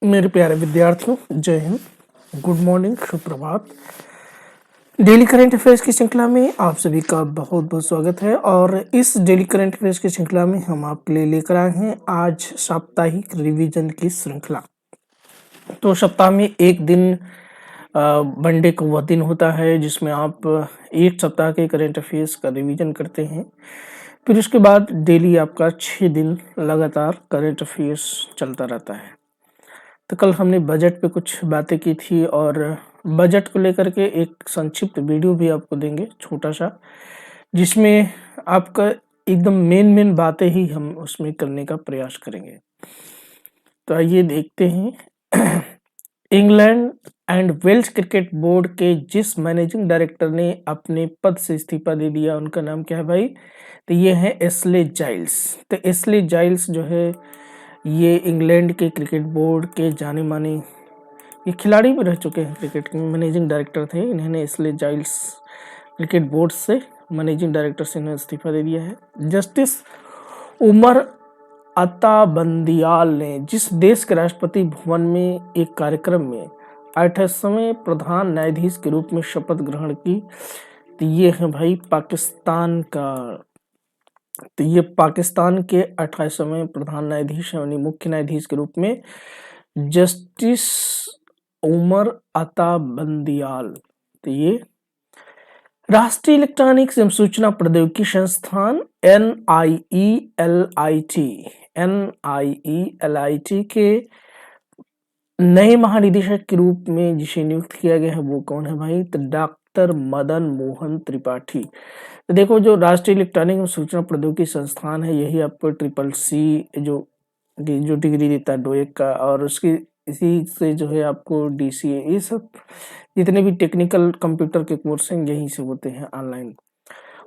मेरे प्यारे विद्यार्थियों, जय हिंद, गुड मॉर्निंग, सुप्रभात। डेली करंट अफेयर्स की श्रृंखला में आप सभी का बहुत बहुत स्वागत है। और इस डेली करंट अफेयर्स की श्रृंखला में हम आपके लिए लेकर आए हैं आज साप्ताहिक रिवीजन की श्रृंखला। तो सप्ताह में एक दिन मंडे को वह दिन होता है जिसमें आप एक सप्ताह के करंट अफेयर्स का रिवीजन करते हैं। फिर उसके बाद डेली आपका 6 दिन लगातार करंट अफेयर्स चलता रहता है। तो कल हमने बजट पे कुछ बातें की थी और बजट को लेकर के एक संक्षिप्त वीडियो भी आपको देंगे छोटा सा, जिसमें आपका एकदम मेन बातें ही हम उसमें करने का प्रयास करेंगे। तो आइए देखते हैं। England and Wales cricket board के जिस मैनेजिंग डायरेक्टर ने अपने पद से इस्तीफा दे दिया, उनका नाम क्या है भाई? तो ये है एशले जाइल्स। तो एशले जाइल्स जो है ये इंग्लैंड के क्रिकेट बोर्ड के जाने माने ये खिलाड़ी भी रह चुके हैं, क्रिकेट के मैनेजिंग डायरेक्टर थे। इन्होंने एशले जाइल्स क्रिकेट बोर्ड से मैनेजिंग डायरेक्टर से इन्हें इस्तीफा दे दिया है। जस्टिस उमर अता बंदियाल ने जिस देश के राष्ट्रपति भवन में एक कार्यक्रम में 28वें प्रधान न्यायाधीश के रूप में शपथ ग्रहण की, तो ये है भाई पाकिस्तान का। तो ये पाकिस्तान के 28वें प्रधान न्यायाधीश यानी मुख्य न्यायाधीश के रूप में जस्टिस उमर अता बंदियाल। तो ये राष्ट्रीय इलेक्ट्रॉनिक्स एवं सूचना प्रौद्योगिकी संस्थान NIELIT के नए महानिदेशक के रूप में जिसे नियुक्त किया गया है वो कौन है भाई? तो डॉक्टर मदन मोहन त्रिपाठी। तो देखो, जो राष्ट्रीय इलेक्ट्रॉनिक एवं सूचना प्रौद्योगिकी संस्थान है यही आपको CCC जो डिग्री देता है डोएक का, और उसकी इसी से जो है आपको DCA, ये सब जितने भी टेक्निकल कंप्यूटर के कोर्स हैं यहीं से होते हैं ऑनलाइन।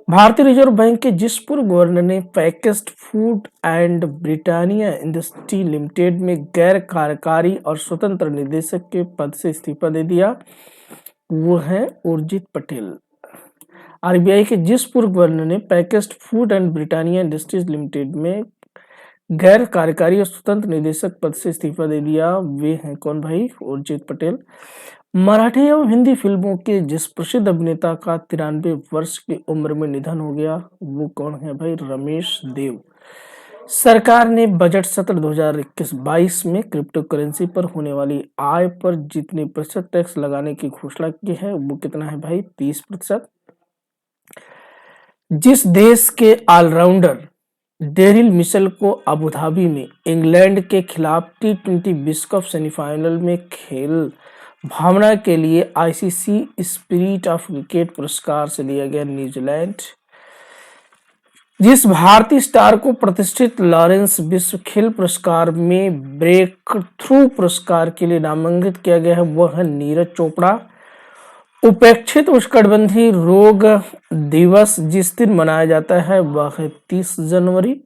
भारतीय रिजर्व बैंक के जिस पूर्व गवर्नर ने packaged food and Britannia industry limited में गैर कार्यकारी और स्वतंत्र निदेशक के पद से इस्तीफा दे दिया, वो है उर्जित पटेल। RBI के जिस पूर्व गवर्नर ने packaged food and Britannia industries limited में गैर कार्यकारी और स्वतंत्र निदेशक पद से इस्तीफा दे दिया, वे हैं कौन भाई? उर्जित पटेल। मराठी एवं हिंदी फिल्मों के जिस प्रसिद्ध अभिनेता का 93 वर्ष की उम्र में निधन हो गया, वो कौन है भाई? रमेश देव। सरकार ने बजट सत्र 2021-22 में क्रिप्टो करेंसी पर होने वाली आय पर जितने प्रतिशत टैक्स लगाने की घोषणा की है वो कितना है भाई? 30%। जिस देश के ऑलराउंडर डेरिल मिशेल को अबू धाबी में इंग्लैंड के खिलाफ T20 विश्व कप सेमीफाइनल में खेल भावना के लिए ICC स्पिरिट ऑफ क्रिकेट पुरस्कार से लिया गया न्यूजीलैंड। जिस भारतीय स्टार को प्रतिष्ठित लॉरेंस विश्व खेल पुरस्कार में ब्रेक थ्रू पुरस्कार के लिए नामांकित किया गया है वह है नीरज चोपड़ा। उपेक्षित उष्णकटिबंधीय रोग दिवस जिस दिन मनाया जाता है वह है 30 जनवरी।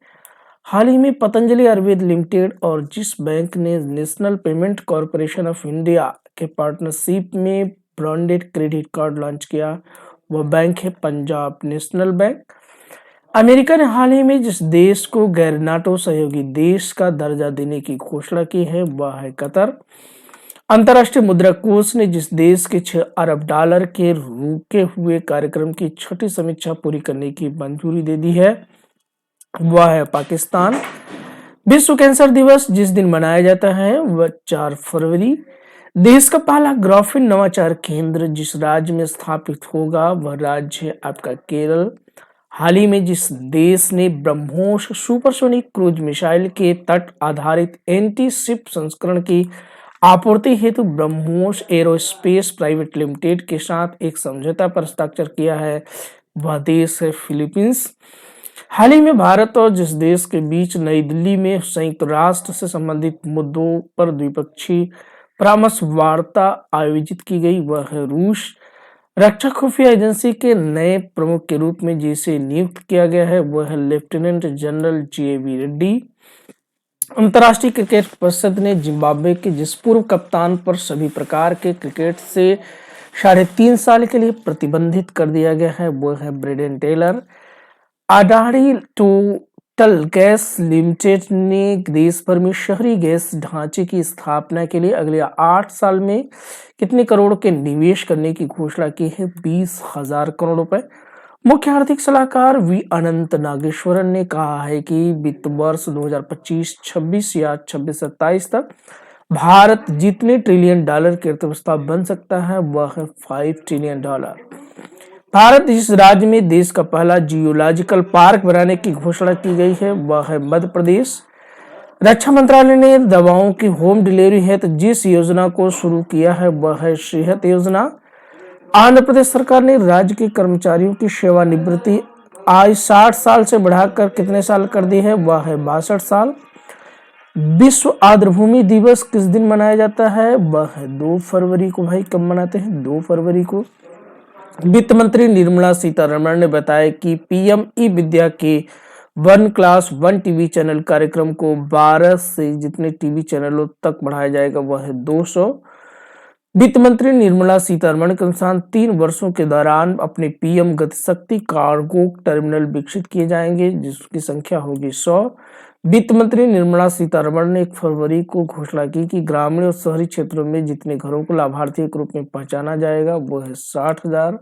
हाल ही में पतंजलि आयुर्वेद लिमिटेड और जिस बैंक ने national payment corporation of India के पार्टनरशिप में ब्रांडेड क्रेडिट कार्ड लॉन्च किया, वह बैंक है पंजाब नेशनल बैंक। अमेरिका ने हाल ही में जिस देश को गैर नाटो सहयोगी देश का दर्जा देने की घोषणा की है वह है कतर। अंतर्राष्ट्रीय मुद्रा कोष ने जिस देश के 6 अरब डॉलर के रुके हुए कार्यक्रम की छठी समीक्षा पूरी करने की मंजूरी दे दी है वह है पाकिस्तान। विश्व कैंसर दिवस जिस दिन मनाया जाता है वह 4 फरवरी। देश का पहला ग्राफीन नवाचार केंद्र जिस राज्य में स्थापित होगा वह राज्य है आपका केरल। हाल ही में जिस देश ने ब्रह्मोस सुपरसोनिक क्रूज मिसाइल के तट आधारित एंटी शिप संस्करण की आपूर्ति हेतु ब्रह्मोस एरोस्पेस प्राइवेट लिमिटेड के साथ एक समझौता पर हस्ताक्षर किया है वह देश है फिलीपींस। हाल ही में भारत और जिस देश के बीच नई दिल्ली में संयुक्त राष्ट्र से संबंधित मुद्दों पर द्विपक्षीय परामर्श वार्ता आयोजित की गई वह है रूस। रक्षा खुफिया एजेंसी के नए प्रमुख के रूप में जिसे नियुक्त किया गया है वह है लेफ्टिनेंट जनरल JV रेड्डी। अंतर्राष्ट्रीय क्रिकेट परिषद ने जिम्बाब्वे के जिस पूर्व कप्तान पर सभी प्रकार के क्रिकेट से 3.5 साल के लिए प्रतिबंधित कर दिया गया है वह है Brendan Taylor. Adani total gas limited ने देश भर में शहरी गैस ढांचे की स्थापना के लिए अगले 8 साल में कितने करोड़ के निवेश करने की घोषणा की है? 20,000 करोड़ रुपए। मुख्य आर्थिक सलाहकार वी अनंत नागेश्वरन ने कहा है कि वित्त वर्ष 2025-26 या 26-27 तक भारत जितने ट्रिलियन डॉलर की अर्थव्यवस्था बन सकता है वह है 5 ट्रिलियन डॉलर। भारत जिस राज्य में देश का पहला जियोलॉजिकल पार्क बनाने की घोषणा की गई है वह है मध्य प्रदेश। रक्षा मंत्रालय ने दवाओं की होम डिलीवरी हेतु जिस योजना को शुरू किया है वह है सेहत योजना। आंध्र प्रदेश सरकार ने राज्य के कर्मचारियों की सेवानिवृत्ति आयु 60 साल से बढ़ाकर कितने साल कर दी है? वह है 62 साल। विश्व आर्द्रभूमि दिवस किस दिन मनाया जाता है? वह है 2 फरवरी को। भाई कब मनाते हैं? 2 फरवरी को। वित्त मंत्री निर्मला सीतारमण ने बताया कि पीएम ई विद्या के 1+1 टीवी चैनल कार्यक्रम को 12 से जितने टीवी चैनलों तक बढ़ाया जाएगा वह है 200। वित्त मंत्री निर्मला सीतारमण के अनुसार 3 वर्षों के दौरान अपने पीएम गतिशक्ति कार्गो टर्मिनल विकसित किए जाएंगे जिसकी संख्या होगी 100। वित्त मंत्री निर्मला सीतारमण ने 1 फरवरी को घोषणा की कि ग्रामीण और शहरी क्षेत्रों में जितने घरों को लाभार्थी के रूप में पहचाना जाएगा वो है 60,000।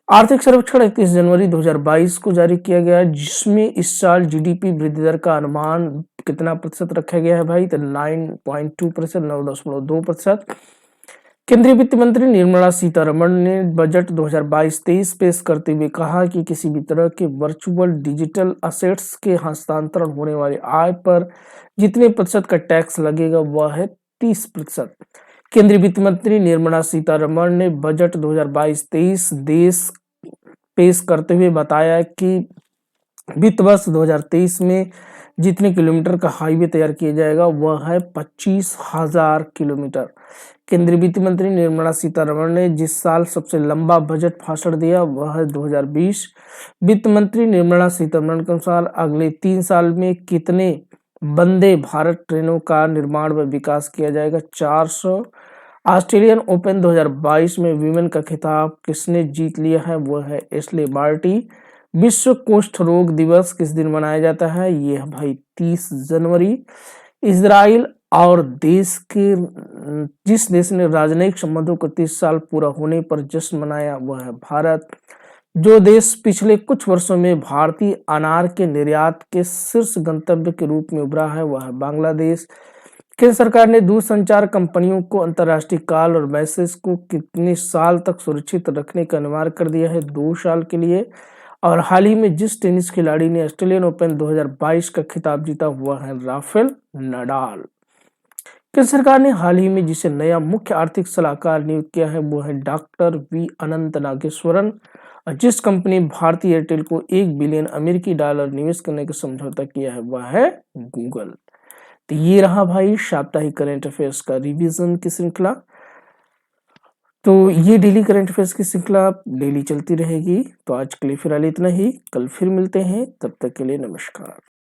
आर्थिक सर्वेक्षण 31 जनवरी 2022 को जारी किया गया जिसमें इस साल जीडीपी वृद्धि दर का अनुमान कितना प्रतिशत रखा गया है भाई? तो 9.2%, 9.2%। केंद्रीय वित्त मंत्री निर्मला सीतारमण ने बजट 2022-23 पेश करते हुए कहा कि किसी भी तरह के वर्चुअल डिजिटल असेट्स के हस्तांतरण होने वाली आय पर जितने प्रतिशत का टैक्स लगेगा वह है 30%। केंद्रीय वित्त मंत्री निर्मला सीतारमण ने बजट 2022-23 देश पेश करते हुए बताया कि वित्त वर्ष 2023 में जितने किलोमीटर का हाईवे तैयार किया जाएगा वह है 25,000 किलोमीटर। केंद्रीय वित्त मंत्री निर्मला सीतारमण ने जिस साल सबसे लंबा बजट भाषण दिया वह है 2020। वित्त मंत्री निर्मला सीतारमण के अनुसार अगले 3 साल में कितने वंदे भारत ट्रेनों का निर्माण व विकास किया जाएगा? 400। ऑस्ट्रेलियन ओपन 2022 में विमेन का खिताब किसने जीत लिया है? वह है एशले बार्टी। विश्व कुष्ठ रोग दिवस किस दिन मनाया जाता है? ये भाई 30 जनवरी। इजराइल और देश के जिस देश ने राजनयिक संबंधों को 30 साल पूरा होने पर जश्न मनाया वह है भारत। जो देश पिछले कुछ वर्षों में भारतीय अनार के निर्यात के शीर्ष गंतव्य के रूप में उभरा है वह है बांग्लादेश। केंद्र सरकार ने दूरसंचार कंपनियों को अंतर्राष्ट्रीय कॉल और मैसेज को कितने साल तक सुरक्षित रखने का अनिवार्य कर दिया है? 2 साल के लिए। और हाल ही में जिस टेनिस खिलाड़ी ने ऑस्ट्रेलियन ओपन 2022 का खिताब जीता हुआ है राफेल नडाल। केंद्र सरकार ने हाल ही में जिसे नया मुख्य आर्थिक सलाहकार नियुक्त किया है वो है डॉक्टर वी अनंत नागेश्वरन। जिस कंपनी भारतीय एयरटेल को 1 बिलियन अमेरिकी डॉलर निवेश करने का समझौता किया है वह है गूगल। तो ये रहा भाई साप्ताहिक करंट अफेयर्स का रिवीजन की श्रृंखला। तो ये डेली करंट अफेयर्स की श्रृंखला डेली चलती रहेगी। तो आज के लिए फिलहाल इतना ही, कल फिर मिलते हैं, तब तक के लिए नमस्कार।